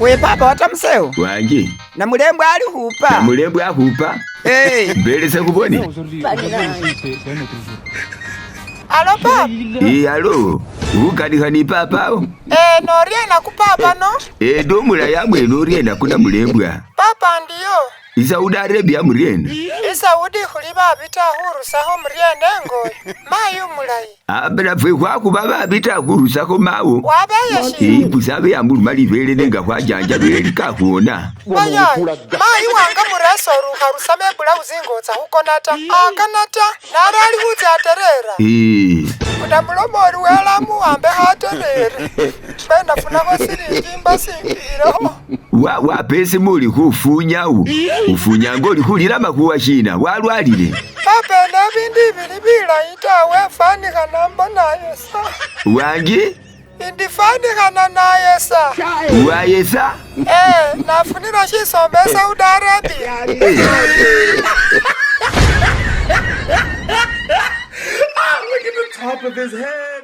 We papa watamseo wangi NAMULEMBWA ali hupa NAMULEMBWA hupa mbele se kubone alo papa alo ukadikani papao noriena kupapa no domula yamwe noriena kuna NAMULEMBWA papa ndiyo Saudi Arabia murienda Saudi kuliba bita hurusaho murienda ngoyo mayu mulai abela fwe kwakuba babita hurusaho mawo wabayeshi kusabe yambulu malivele nenga kwajanja beli kakuona mayu wanga muraso ruharusame bula uzingotsa hukonata akanata narali huti aterera Udamulomo ruwela muambe haterere benda funako siringi mbasingiro wa pesi muli kufunyawu ufunyango likulira makuwa shina walwalile papa nabindi bilibila itawe fani kanamba naye sa wangi indifani kana naye sa wayesa nafunira shisombe Saudi Arabia Look at the top of his head.